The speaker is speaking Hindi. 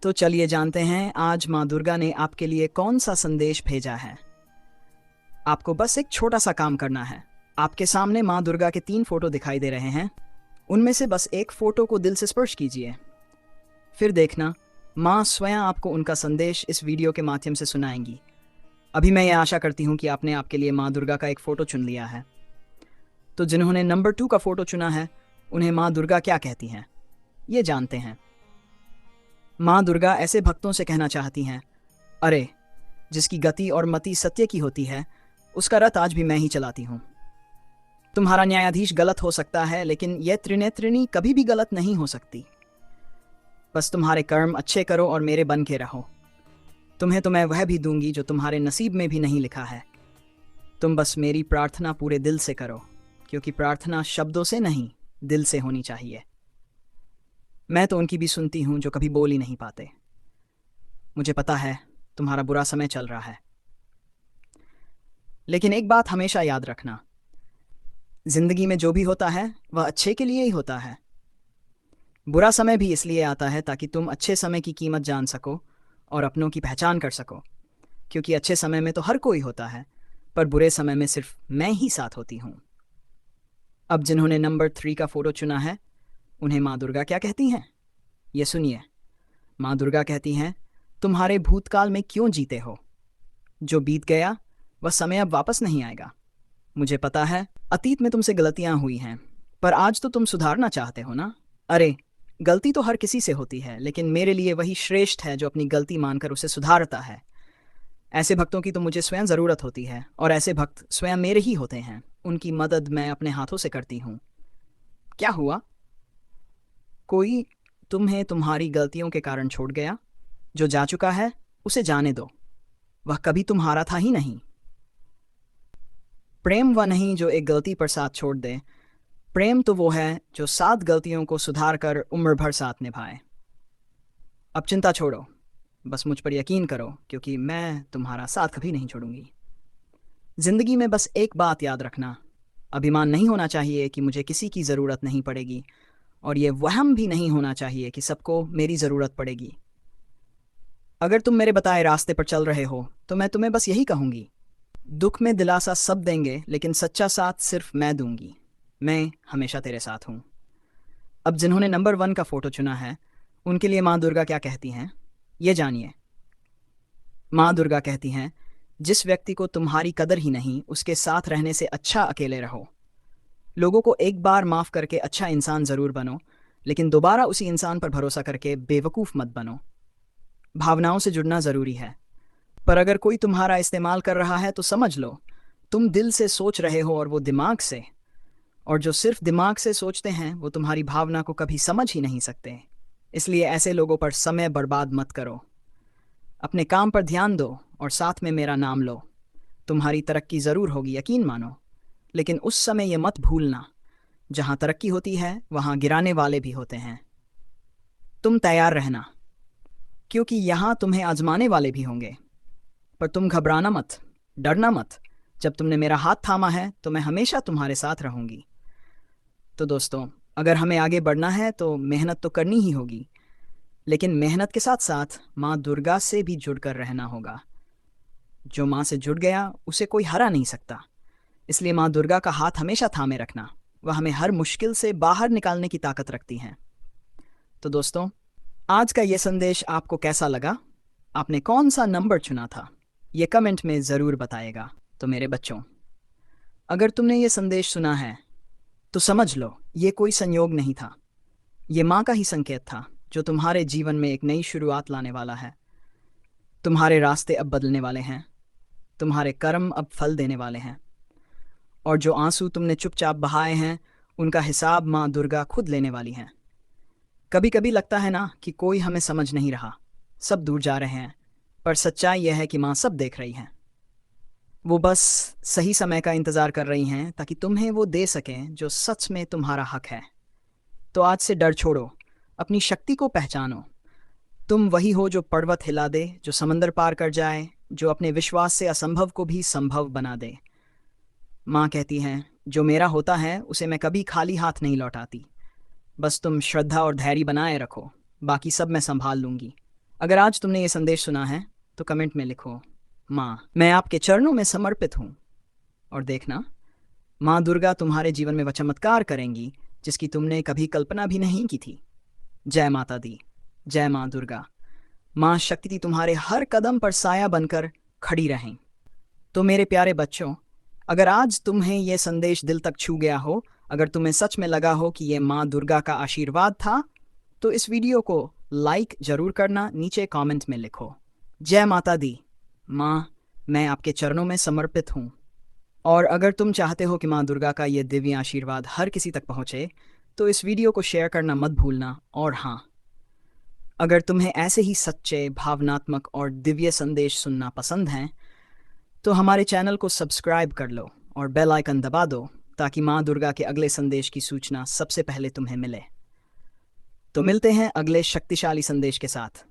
तो चलिए जानते हैं आज माँ दुर्गा ने आपके लिए कौन सा संदेश भेजा है। आपको बस एक छोटा सा काम करना है। आपके सामने माँ दुर्गा के 3 फोटो दिखाई दे रहे हैं। उनमें से बस एक फोटो को दिल से स्पर्श कीजिए। फिर देखना, माँ स्वयं आपको उनका संदेश इस वीडियो के माध्यम से सुनाएंगी। अभी मैं ये आशा करती हूँ कि आपने आपके लिए माँ दुर्गा का एक फ़ोटो चुन लिया है। तो जिन्होंने नंबर 2 का फ़ोटो चुना है, उन्हें माँ दुर्गा क्या कहती हैं, ये जानते हैं। माँ दुर्गा ऐसे भक्तों से कहना चाहती हैं, अरे, जिसकी गति और मति सत्य की होती है, उसका रथ आज भी मैं ही चलाती हूँ। तुम्हारा न्यायाधीश गलत हो सकता है, लेकिन यह त्रिनेत्रिणी कभी भी गलत नहीं हो सकती। बस तुम्हारे कर्म अच्छे करो और मेरे बन के रहो। तुम्हें तो मैं वह भी दूंगी जो तुम्हारे नसीब में भी नहीं लिखा है। तुम बस मेरी प्रार्थना पूरे दिल से करो, क्योंकि प्रार्थना शब्दों से नहीं, दिल से होनी चाहिए। मैं तो उनकी भी सुनती हूँ जो कभी बोल ही नहीं पाते। मुझे पता है तुम्हारा बुरा समय चल रहा है, लेकिन एक बात हमेशा याद रखना, जिंदगी में जो भी होता है वह अच्छे के लिए ही होता है। बुरा समय भी इसलिए आता है ताकि तुम अच्छे समय की कीमत जान सको और अपनों की पहचान कर सको, क्योंकि अच्छे समय में तो हर कोई होता है, पर बुरे समय में सिर्फ मैं ही साथ होती हूँ। अब जिन्होंने नंबर 3 का फोटो चुना है, उन्हें माँ दुर्गा क्या कहती हैं, ये सुनिए। माँ दुर्गा कहती हैं, तुम्हारे भूतकाल में क्यों जीते हो? जो बीत गया वह समय अब वापस नहीं आएगा। मुझे पता है अतीत में तुमसे गलतियां हुई हैं, पर आज तो तुम सुधारना चाहते हो ना। अरे, गलती तो हर किसी से होती है, लेकिन मेरे लिए वही श्रेष्ठ है जो अपनी गलती मानकर उसे सुधारता है। ऐसे भक्तों की तो मुझे स्वयं ज़रूरत होती है, और ऐसे भक्त स्वयं मेरे ही होते हैं। उनकी मदद मैं अपने हाथों से करती हूँ। क्या हुआ? कोई तुम्हें तुम्हारी गलतियों के कारण छोड़ गया? जो जा चुका है उसे जाने दो, वह कभी तुम्हारा था ही नहीं। प्रेम वह नहीं जो एक गलती पर साथ छोड़ दे। प्रेम तो वो है जो 7 गलतियों को सुधार कर उम्र भर साथ निभाए। अब चिंता छोड़ो, बस मुझ पर यकीन करो, क्योंकि मैं तुम्हारा साथ कभी नहीं छोड़ूंगी। जिंदगी में बस एक बात याद रखना, अभिमान नहीं होना चाहिए कि मुझे किसी की ज़रूरत नहीं पड़ेगी, और ये वहम भी नहीं होना चाहिए कि सबको मेरी ज़रूरत पड़ेगी। अगर तुम मेरे बताए रास्ते पर चल रहे हो तो मैं तुम्हें बस यही कहूँगी, दुख में दिलासा सब देंगे, लेकिन सच्चा साथ सिर्फ मैं दूंगी। मैं हमेशा तेरे साथ हूँ। अब जिन्होंने नंबर 1 का फ़ोटो चुना है, उनके लिए माँ दुर्गा क्या कहती हैं, ये जानिए। माँ दुर्गा कहती हैं, जिस व्यक्ति को तुम्हारी कदर ही नहीं, उसके साथ रहने से अच्छा अकेले रहो। लोगों को एक बार माफ़ करके अच्छा इंसान ज़रूर बनो, लेकिन दोबारा उसी इंसान पर भरोसा करके बेवकूफ़ मत बनो। भावनाओं से जुड़ना ज़रूरी है, पर अगर कोई तुम्हारा इस्तेमाल कर रहा है तो समझ लो, तुम दिल से सोच रहे हो और वो दिमाग से, और जो सिर्फ दिमाग से सोचते हैं वो तुम्हारी भावना को कभी समझ ही नहीं सकते। इसलिए ऐसे लोगों पर समय बर्बाद मत करो। अपने काम पर ध्यान दो और साथ में मेरा नाम लो। तुम्हारी तरक्की ज़रूर होगी, यकीन मानो, लेकिन उस समय ये मत भूलना, जहाँ तरक्की होती है वहाँ गिराने वाले भी होते हैं। तुम तैयार रहना, क्योंकि यहाँ तुम्हें आजमाने वाले भी होंगे, पर तुम घबराना मत, डरना मत। जब तुमने मेरा हाथ थामा है तो मैं हमेशा तुम्हारे साथ रहूँगी। तो दोस्तों, अगर हमें आगे बढ़ना है तो मेहनत तो करनी ही होगी, लेकिन मेहनत के साथ साथ माँ दुर्गा से भी जुड़कर रहना होगा। जो माँ से जुड़ गया उसे कोई हरा नहीं सकता। इसलिए माँ दुर्गा का हाथ हमेशा थामे रखना, वह हमें हर मुश्किल से बाहर निकालने की ताकत रखती हैं। तो दोस्तों, आज का ये संदेश आपको कैसा लगा? आपने कौन सा नंबर चुना था, ये कमेंट में ज़रूर बताएगा। तो मेरे बच्चों, अगर तुमने ये संदेश सुना है तो समझ लो ये कोई संयोग नहीं था, ये माँ का ही संकेत था, जो तुम्हारे जीवन में एक नई शुरुआत लाने वाला है। तुम्हारे रास्ते अब बदलने वाले हैं, तुम्हारे कर्म अब फल देने वाले हैं, और जो आंसू तुमने चुपचाप बहाए हैं उनका हिसाब माँ दुर्गा खुद लेने वाली हैं। कभी कभी लगता है ना कि कोई हमें समझ नहीं रहा, सब दूर जा रहे हैं, पर सच्चाई यह है कि माँ सब देख रही हैं। वो बस सही समय का इंतज़ार कर रही हैं ताकि तुम्हें वो दे सकें जो सच में तुम्हारा हक है। तो आज से डर छोड़ो, अपनी शक्ति को पहचानो। तुम वही हो जो पर्वत हिला दे, जो समंदर पार कर जाए, जो अपने विश्वास से असंभव को भी संभव बना दे। माँ कहती हैं, जो मेरा होता है उसे मैं कभी खाली हाथ नहीं लौटाती। बस तुम श्रद्धा और धैर्य बनाए रखो, बाकी सब मैं संभाल लूँगी। अगर आज तुमने ये संदेश सुना है तो कमेंट में लिखो, माँ मैं आपके चरणों में समर्पित हूँ। और देखना, माँ दुर्गा तुम्हारे जीवन में वह चमत्कार करेंगी जिसकी तुमने कभी कल्पना भी नहीं की थी। जय माता दी। जय माँ दुर्गा। माँ शक्ति तुम्हारे हर कदम पर साया बनकर खड़ी रहें। तो मेरे प्यारे बच्चों, अगर आज तुम्हें यह संदेश दिल तक छू गया हो, अगर तुम्हें सच में लगा हो कि यह माँ दुर्गा का आशीर्वाद था, तो इस वीडियो को लाइक जरूर करना, नीचे कमेंट में लिखो, जय माता दी। माँ मैं आपके चरणों में समर्पित हूँ। और अगर तुम चाहते हो कि माँ दुर्गा का ये दिव्य आशीर्वाद हर किसी तक पहुँचे, तो इस वीडियो को शेयर करना मत भूलना। और हाँ, अगर तुम्हें ऐसे ही सच्चे, भावनात्मक और दिव्य संदेश सुनना पसंद हैं, तो हमारे चैनल को सब्सक्राइब कर लो और बेल आइकन दबा दो, ताकि माँ दुर्गा के अगले संदेश की सूचना सबसे पहले तुम्हें मिले। तो मिलते हैं अगले शक्तिशाली संदेश के साथ।